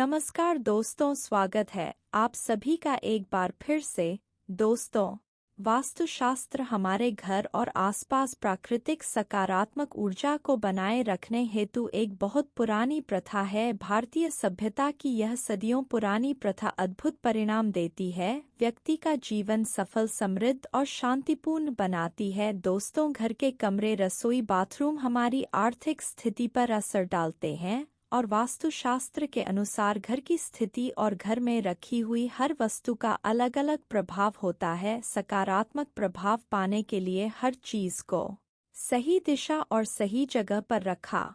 नमस्कार दोस्तों, स्वागत है आप सभी का एक बार फिर से। दोस्तों, वास्तुशास्त्र हमारे घर और आसपास प्राकृतिक सकारात्मक ऊर्जा को बनाए रखने हेतु एक बहुत पुरानी प्रथा है। भारतीय सभ्यता की यह सदियों पुरानी प्रथा अद्भुत परिणाम देती है, व्यक्ति का जीवन सफल, समृद्ध और शांतिपूर्ण बनाती है। दोस्तों, घर के कमरे, रसोई, बाथरूम हमारी आर्थिक स्थिति पर असर डालते हैं और वास्तुशास्त्र के अनुसार घर की स्थिति और घर में रखी हुई हर वस्तु का अलग अलग प्रभाव होता है। सकारात्मक प्रभाव पाने के लिए हर चीज को सही दिशा और सही जगह पर रखा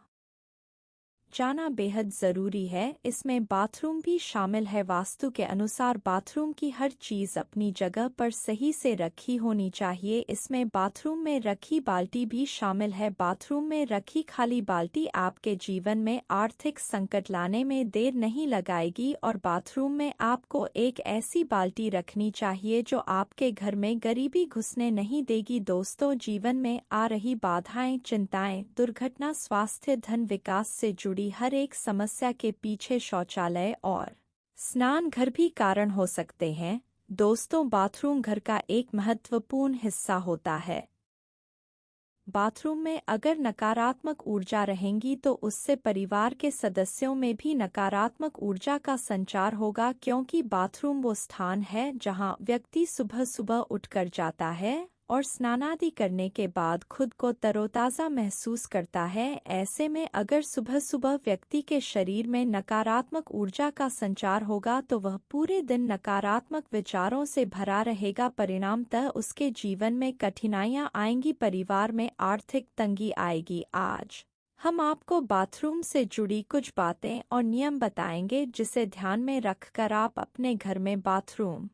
जाना बेहद जरूरी है। इसमें बाथरूम भी शामिल है। वास्तु के अनुसार बाथरूम की हर चीज अपनी जगह पर सही से रखी होनी चाहिए। इसमें बाथरूम में रखी बाल्टी भी शामिल है। बाथरूम में रखी खाली बाल्टी आपके जीवन में आर्थिक संकट लाने में देर नहीं लगाएगी और बाथरूम में आपको एक ऐसी बाल्टी रखनी चाहिए जो आपके घर में गरीबी घुसने नहीं देगी। दोस्तों, जीवन में आ रही बाधाएं, चिंताएं, दुर्घटना, स्वास्थ्य, धन, विकास से जुड़ी हर एक समस्या के पीछे शौचालय और स्नान घर भी कारण हो सकते हैं। दोस्तों, बाथरूम घर का एक महत्वपूर्ण हिस्सा होता है। बाथरूम में अगर नकारात्मक ऊर्जा रहेंगी तो उससे परिवार के सदस्यों में भी नकारात्मक ऊर्जा का संचार होगा, क्योंकि बाथरूम वो स्थान है जहां व्यक्ति सुबह सुबह उठकर जाता है और स्नानादि करने के बाद खुद को तरोताज़ा महसूस करता है। ऐसे में अगर सुबह सुबह व्यक्ति के शरीर में नकारात्मक ऊर्जा का संचार होगा तो वह पूरे दिन नकारात्मक विचारों से भरा रहेगा। परिणामतः उसके जीवन में कठिनाइयां आएंगी, परिवार में आर्थिक तंगी आएगी। आज हम आपको बाथरूम से जुड़ी कुछ बातें और नियम बताएंगे जिसे ध्यान में रखकर आप अपने घर में बाथरूम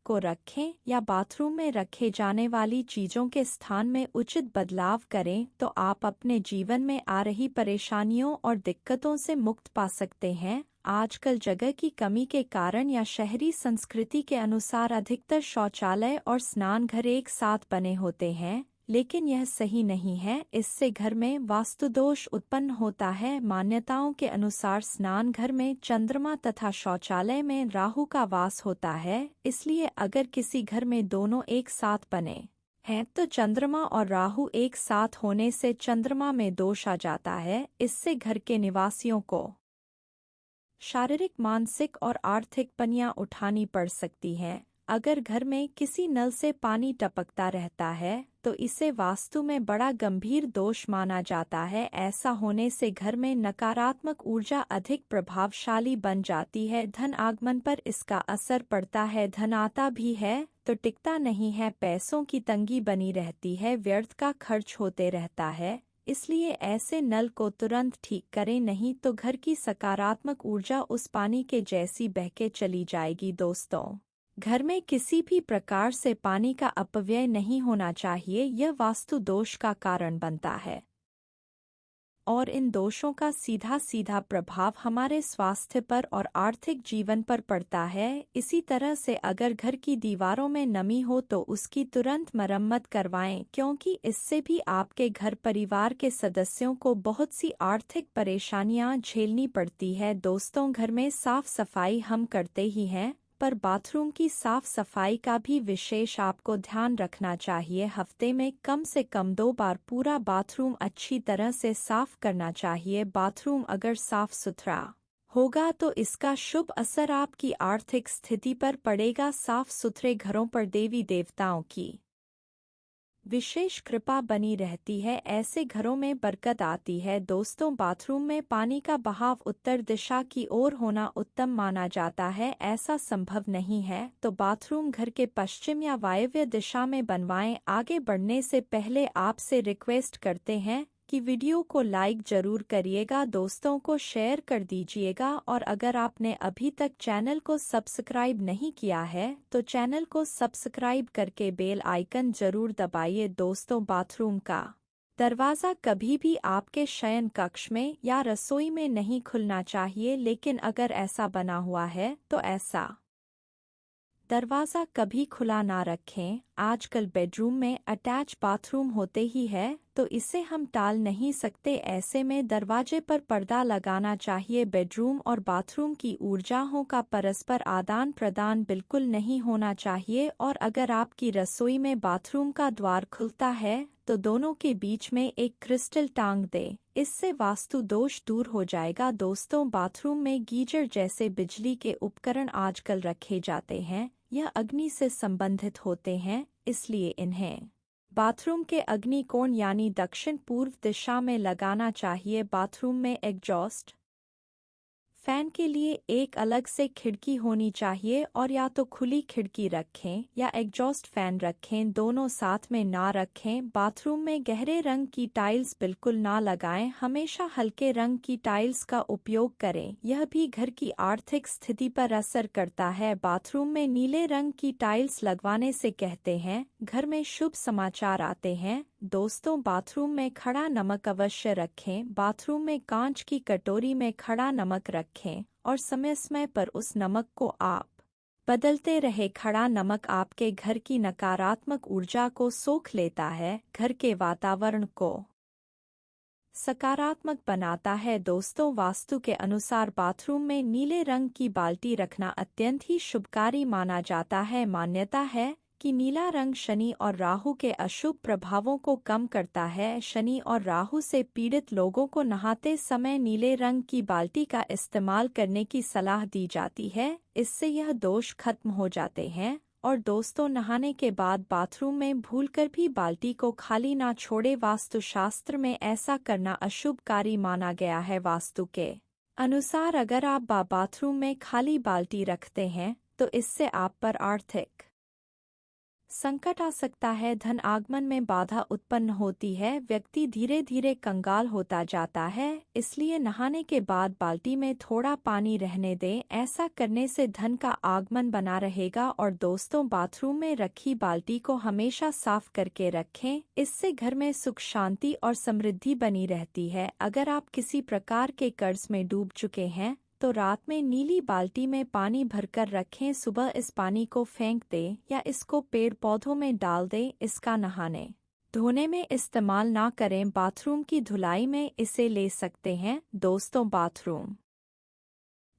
को रखें या बाथरूम में रखे जाने वाली चीजों के स्थान में उचित बदलाव करें तो आप अपने जीवन में आ रही परेशानियों और दिक्कतों से मुक्त पा सकते हैं। आजकल जगह की कमी के कारण या शहरी संस्कृति के अनुसार अधिकतर शौचालय और स्नान घर एक साथ बने होते हैं, लेकिन यह सही नहीं है। इससे घर में वास्तुदोष उत्पन्न होता है। मान्यताओं के अनुसार स्नान घर में चंद्रमा तथा शौचालय में राहु का वास होता है, इसलिए अगर किसी घर में दोनों एक साथ बने हैं तो चंद्रमा और राहु एक साथ होने से चंद्रमा में दोष आ जाता है। इससे घर के निवासियों को शारीरिक, मानसिक और आर्थिक पनियां उठानी पड़ सकती हैं। अगर घर में किसी नल से पानी टपकता रहता है तो इसे वास्तु में बड़ा गंभीर दोष माना जाता है। ऐसा होने से घर में नकारात्मक ऊर्जा अधिक प्रभावशाली बन जाती है। धन आगमन पर इसका असर पड़ता है। धन आता भी है तो टिकता नहीं है। पैसों की तंगी बनी रहती है। व्यर्थ का खर्च होते रहता है। इसलिए ऐसे नल को तुरंत ठीक करें, नहीं तो घर की सकारात्मक ऊर्जा उस पानी के जैसी बह के चली जाएगी। दोस्तों, घर में किसी भी प्रकार से पानी का अपव्यय नहीं होना चाहिए। यह वास्तु दोष का कारण बनता है और इन दोषों का सीधा सीधा प्रभाव हमारे स्वास्थ्य पर और आर्थिक जीवन पर पड़ता है। इसी तरह से अगर घर की दीवारों में नमी हो तो उसकी तुरंत मरम्मत करवाएं, क्योंकि इससे भी आपके घर परिवार के सदस्यों को बहुत सी आर्थिक परेशानियां झेलनी पड़ती है। दोस्तों, घर में साफ सफाई हम करते ही हैं, पर बाथरूम की साफ सफाई का भी विशेष आपको ध्यान रखना चाहिए। हफ्ते में कम से कम 2 बार पूरा बाथरूम अच्छी तरह से साफ करना चाहिए। बाथरूम अगर साफ सुथरा होगा तो इसका शुभ असर आपकी आर्थिक स्थिति पर पड़ेगा। साफ सुथरे घरों पर देवी देवताओं की विशेष कृपा बनी रहती है। ऐसे घरों में बरकत आती है। दोस्तों, बाथरूम में पानी का बहाव उत्तर दिशा की ओर होना उत्तम माना जाता है। ऐसा संभव नहीं है तो बाथरूम घर के पश्चिम या वायव्य दिशा में बनवाएं। आगे बढ़ने से पहले आपसे रिक्वेस्ट करते हैं कि वीडियो को लाइक जरूर करिएगा, दोस्तों को शेयर कर दीजिएगा और अगर आपने अभी तक चैनल को सब्सक्राइब नहीं किया है तो चैनल को सब्सक्राइब करके बेल आइकन जरूर दबाइए। दोस्तों, बाथरूम का दरवाज़ा कभी भी आपके शयन कक्ष में या रसोई में नहीं खुलना चाहिए, लेकिन अगर ऐसा बना हुआ है तो ऐसा दरवाज़ा कभी खुला ना रखें। आजकल बेडरूम में अटैच बाथरूम होते ही है, तो इसे हम टाल नहीं सकते। ऐसे में दरवाजे पर पर्दा लगाना चाहिए। बेडरूम और बाथरूम की ऊर्जाओं का परस्पर आदान प्रदान बिल्कुल नहीं होना चाहिए, और अगर आपकी रसोई में बाथरूम का द्वार खुलता है तो दोनों के बीच में एक क्रिस्टल टांग दें। इससे वास्तु दोष दूर हो जाएगा। दोस्तों, बाथरूम में गीजर जैसे बिजली के उपकरण आजकल रखे जाते हैं। यह अग्नि से संबंधित होते हैं, इसलिए इन्हें बाथरूम के अग्नि कोण यानी दक्षिण पूर्व दिशा में लगाना चाहिए। बाथरूम में एग्जॉस्ट फैन के लिए एक अलग से खिड़की होनी चाहिए, और या तो खुली खिड़की रखें या एग्जॉस्ट फैन रखें, दोनों साथ में ना रखें। बाथरूम में गहरे रंग की टाइल्स बिल्कुल ना लगाएं, हमेशा हल्के रंग की टाइल्स का उपयोग करें। यह भी घर की आर्थिक स्थिति पर असर करता है। बाथरूम में नीले रंग की टाइल्स लगवाने से कहते हैं घर में शुभ समाचार आते हैं। दोस्तों, बाथरूम में खड़ा नमक अवश्य रखें। बाथरूम में कांच की कटोरी में खड़ा नमक रखें और समय समय पर उस नमक को आप बदलते रहे। खड़ा नमक आपके घर की नकारात्मक ऊर्जा को सोख लेता है, घर के वातावरण को सकारात्मक बनाता है। दोस्तों, वास्तु के अनुसार बाथरूम में नीले रंग की बाल्टी रखना अत्यंत ही शुभकारी माना जाता है। मान्यता है कि नीला रंग शनि और राहु के अशुभ प्रभावों को कम करता है। शनि और राहु से पीड़ित लोगों को नहाते समय नीले रंग की बाल्टी का इस्तेमाल करने की सलाह दी जाती है, इससे यह दोष खत्म हो जाते हैं। और दोस्तों, नहाने के बाद बाथरूम में भूलकर भी बाल्टी को खाली ना छोड़े। वास्तुशास्त्र में ऐसा करना अशुभकारी माना गया है। वास्तु के अनुसार अगर आप बाथरूम में खाली बाल्टी रखते हैं तो इससे आप पर आर्थिक संकट आ सकता है, धन आगमन में बाधा उत्पन्न होती है, व्यक्ति धीरे धीरे कंगाल होता जाता है। इसलिए नहाने के बाद बाल्टी में थोड़ा पानी रहने दें, ऐसा करने से धन का आगमन बना रहेगा। और दोस्तों, बाथरूम में रखी बाल्टी को हमेशा साफ करके रखें, इससे घर में सुख शांति और समृद्धि बनी रहती है। अगर आप किसी प्रकार के कर्ज में डूब चुके हैं तो रात में नीली बाल्टी में पानी भरकर रखें, सुबह इस पानी को फेंक दें या इसको पेड़ पौधों में डाल दें। इसका नहाने धोने में इस्तेमाल ना करें, बाथरूम की धुलाई में इसे ले सकते हैं। दोस्तों, बाथरूम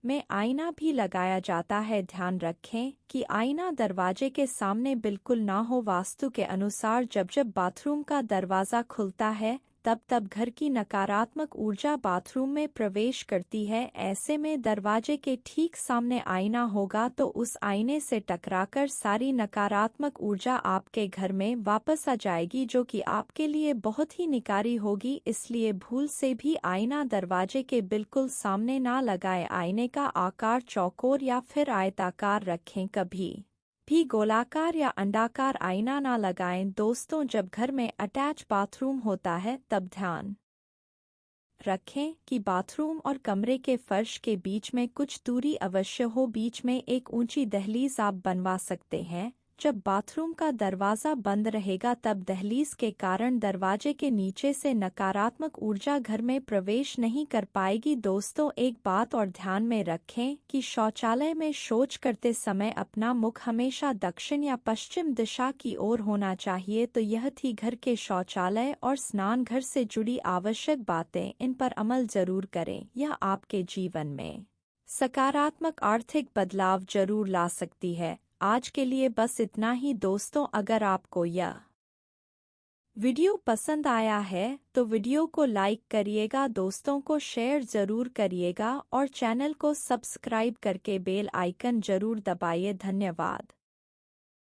में आईना भी लगाया जाता है, ध्यान रखें कि आईना दरवाजे के सामने बिल्कुल ना हो। वास्तु के अनुसार जब जब बाथरूम का दरवाज़ा खुलता है तब घर की नकारात्मक ऊर्जा बाथरूम में प्रवेश करती है। ऐसे में दरवाजे के ठीक सामने आईना होगा तो उस आईने से टकराकर सारी नकारात्मक ऊर्जा आपके घर में वापस आ जाएगी, जो कि आपके लिए बहुत ही निकारी होगी। इसलिए भूल से भी आईना दरवाजे के बिल्कुल सामने ना लगाएं। आईने का आकार चौकोर या फिर आयताकार रखें, कभी भी गोलाकार या अंडाकार आईना ना लगाएं। दोस्तों, जब घर में अटैच बाथरूम होता है तब ध्यान रखें कि बाथरूम और कमरे के फर्श के बीच में कुछ दूरी अवश्य हो। बीच में एक ऊंची दहलीज आप बनवा सकते हैं। जब बाथरूम का दरवाज़ा बंद रहेगा तब दहलीज के कारण दरवाजे के नीचे से नकारात्मक ऊर्जा घर में प्रवेश नहीं कर पाएगी। दोस्तों, एक बात और ध्यान में रखें कि शौचालय में शौच करते समय अपना मुख हमेशा दक्षिण या पश्चिम दिशा की ओर होना चाहिए। तो यह थी घर के शौचालय और स्नान घर से जुड़ी आवश्यक बातें, इन पर अमल जरूर करें। यह आपके जीवन में सकारात्मक आर्थिक बदलाव जरूर ला सकती है। आज के लिए बस इतना ही दोस्तों। अगर आपको यह वीडियो पसंद आया है तो वीडियो को लाइक करिएगा, दोस्तों को शेयर जरूर करिएगा और चैनल को सब्सक्राइब करके बेल आइकन जरूर दबाइए। धन्यवाद।